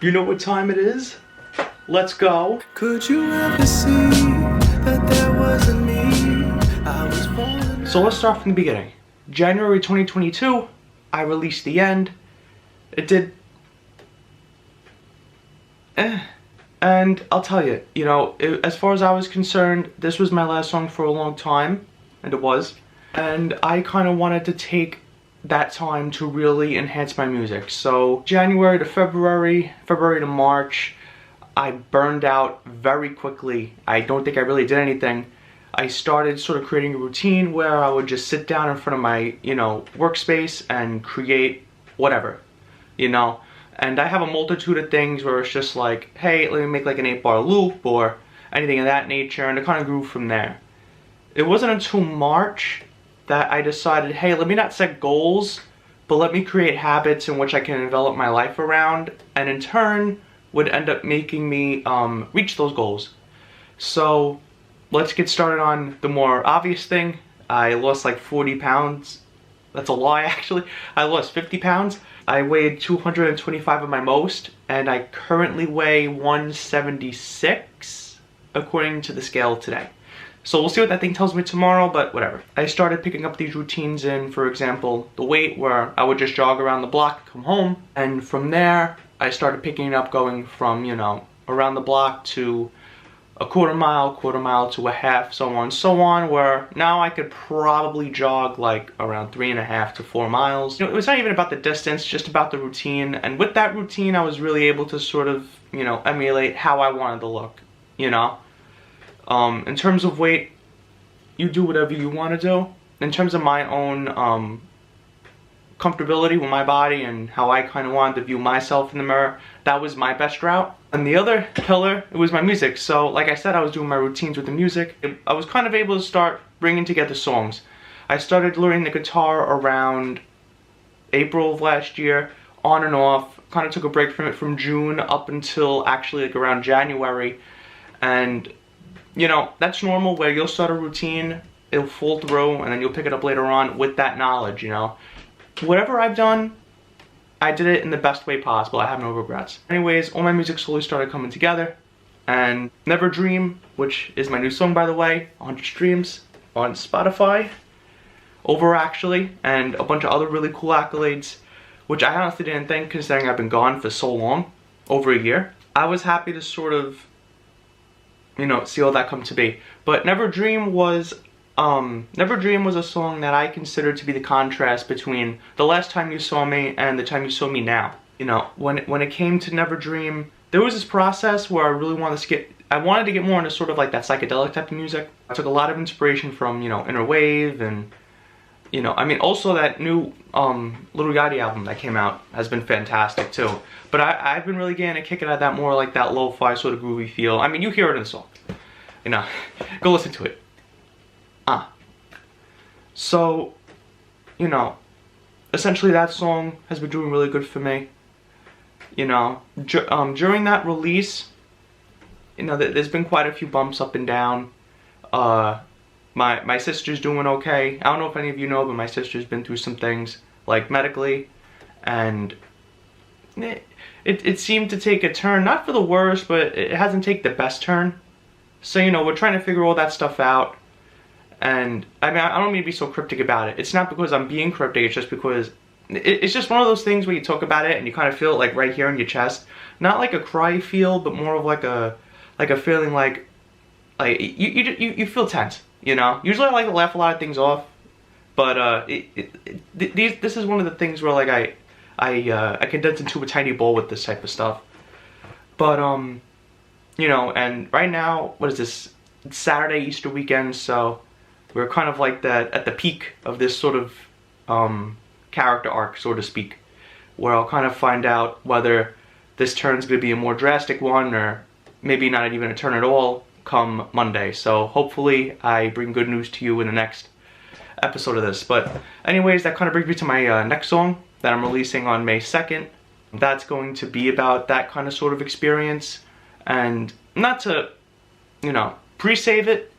You know what time it is? Let's go. Could you ever see that there wasn't me? I was falling. So let's start from the beginning. January 2022, I released The End. It did... And I'll tell you, as far as I was concerned, this was my last song for a long time, and it was. And I kind of wanted to take that time to really enhance my music. So January to February, February to March, I burned out very quickly. I don't think I really did anything. I started sort of creating a routine where I would just sit down in front of my, workspace and create whatever, And I have a multitude of things where it's just like, hey, let me make like an 8-bar loop or anything of that nature, and it kind of grew from there. It wasn't until March that I decided, hey, let me not set goals, but let me create habits in which I can develop my life around, and in turn would end up making me reach those goals. So let's get started on the more obvious thing. I lost like 40 pounds. That's a lie, actually. I lost 50 pounds. I weighed 225 at my most, and I currently weigh 176 according to the scale today. So we'll see what that thing tells me tomorrow, but whatever. I started picking up these routines in, for example, the weight, where I would just jog around the block, come home, and from there, I started picking it up going from, around the block to a quarter mile to a half, so on, where now I could probably jog like around 3.5 to 4 miles. It was not even about the distance, just about the routine, and with that routine, I was really able to sort of, emulate how I wanted to look, In terms of weight, you do whatever you want to do. In terms of my own comfortability with my body and how I kind of wanted to view myself in the mirror, that was my best route. And the other pillar, it was my music. So like I said, I was doing my routines with the music. I was kind of able to start bringing together songs. I started learning the guitar around April of last year, on and off. Kind of took a break from it from June up until actually like around January. And that's normal, where you'll start a routine, it'll fall through, and then you'll pick it up later on with that knowledge, Whatever I've done, I did it in the best way possible. I have no regrets. Anyways, all my music slowly started coming together, and Never Dream, which is my new song, by the way, 100 streams on Spotify, over actually, and a bunch of other really cool accolades, which I honestly didn't think, considering I've been gone for so long, over a year. I was happy to sort of see all that come to be. But Never Dream was a song that I considered to be the contrast between the last time you saw me and the time you saw me now. When it came to Never Dream, there was this process where I really wanted to get more into sort of like that psychedelic type of music. I took a lot of inspiration from, Inner Wave and, also that new Lil Yachty album that came out has been fantastic too. But I've been really getting a kick out of that more like that lo-fi sort of groovy feel. I mean, you hear it in the song. Go listen to it. So, essentially that song has been doing really good for me. During that release, there's been quite a few bumps up and down. My sister's doing okay. I don't know if any of you know, but my sister's been through some things, like medically, and it seemed to take a turn, not for the worst, but it hasn't taken the best turn. So, we're trying to figure all that stuff out. And, I mean, I don't mean to be so cryptic about it. It's not because I'm being cryptic, it's just because it's just one of those things where you talk about it and you kind of feel it like right here in your chest. Not like a cry feel, but more of like a feeling like you feel tense, Usually I like to laugh a lot of things off, but this is one of the things where like I condense into a tiny bowl with this type of stuff. But and right now, what is this? It's Saturday, Easter weekend, so we're kind of like at the peak of this sort of character arc, so to speak, where I'll kind of find out whether this turn's going to be a more drastic one, or maybe not even a turn at all come Monday. So hopefully I bring good news to you in the next episode of this. But anyways, that kind of brings me to my next song that I'm releasing on May 2nd. That's going to be about that kind of sort of experience, and not to, pre-save it.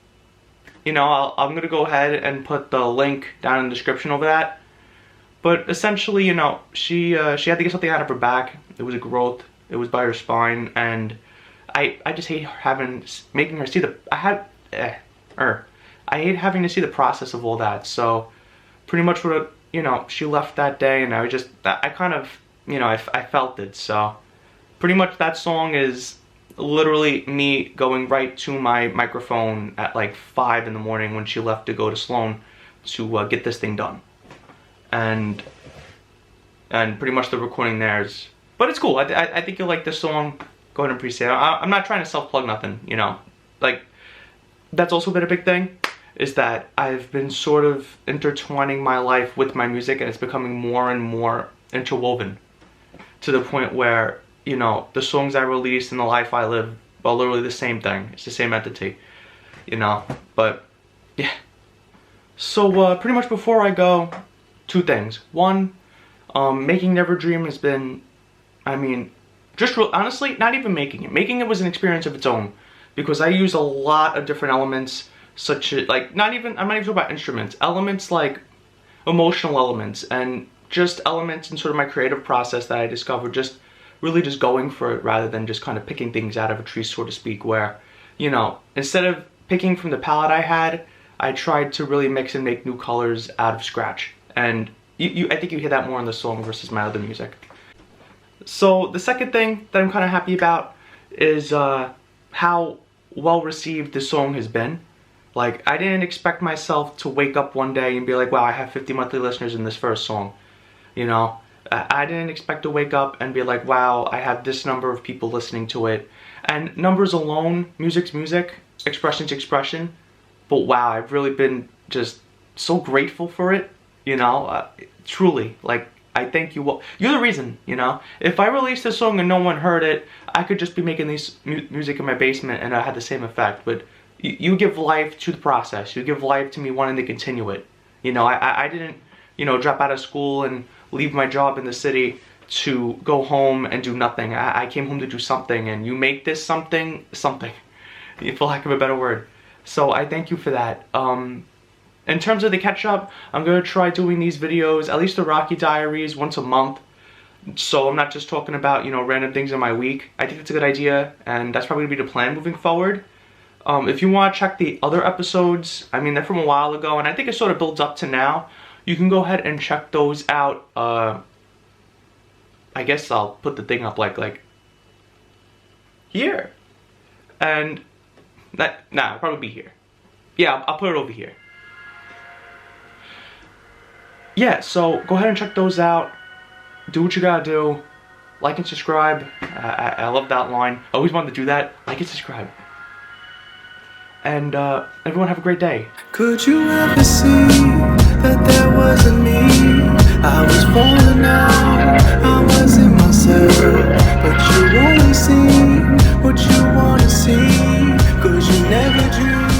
I'm going to go ahead and put the link down in the description over that. But essentially, she had to get something out of her back. It was a growth, It was by her spine, and I just hate making her see the I hate having to see the process of all that. So pretty much what, you know, she left that day, and I kind of, you know, I felt it. So pretty much that song is literally me going right to my microphone at like 5 in the morning when she left to go to Sloan to get this thing done. And pretty much the recording there is, but it's cool. I think you'll like this song. Go ahead and appreciate it. I'm not trying to self-plug nothing, you know. Like, that's also been a big thing, is that I've been sort of intertwining my life with my music, and it's becoming more and more interwoven to the point where, you know, the songs I release and the life I live are literally the same thing. It's the same entity, you know. But yeah. So pretty much before I go, 2 things. One, making Never Dream has been, I mean, just honestly, not even making it. Making it was an experience of its own, because I use a lot of different elements, such as, like, I'm not even talking about instruments, elements like emotional elements, and just elements in sort of my creative process that I discovered, just really just going for it rather than just kind of picking things out of a tree, so to speak, where, you know, instead of picking from the palette I had, I tried to really mix and make new colors out of scratch. And I think you hear that more in the song versus my other music. So the second thing that I'm kind of happy about is how well received this song has been. Like, I didn't expect myself to wake up one day and be like, wow, I have 50 monthly listeners in this first song. You know, I didn't expect to wake up and be like, wow, I have this number of people listening to it. And numbers alone, music's music, expression's expression. But wow, I've really been just so grateful for it, you know, truly. Like, I thank you all. You're the reason, you know. If I released this song and no one heard it, I could just be making this music in my basement and I had the same effect. But you give life to the process. You give life to me wanting to continue it. You know, I didn't, you know, drop out of school and leave my job in the city to go home and do nothing. I came home to do something, and you make this something, for lack of a better word. So I thank you for that. In terms of the catch-up, I'm going to try doing these videos, at least the Rocky Diaries, once a month. So I'm not just talking about, you know, random things in my week. I think it's a good idea, and that's probably going to be the plan moving forward. If you want to check the other episodes, I mean, they're from a while ago, and I think it sort of builds up to now. You can go ahead and check those out. I guess I'll put the thing up like here. And it'll probably be here. Yeah, I'll put it over here. Yeah, so go ahead and check those out. Do what you gotta do. Like and subscribe. I love that line. I always wanted to do that. Like and subscribe. And everyone have a great day. Could you ever see that there wasn't me? I was falling out, I wasn't myself. But you only see what you wanna see, 'cause you never dreamed.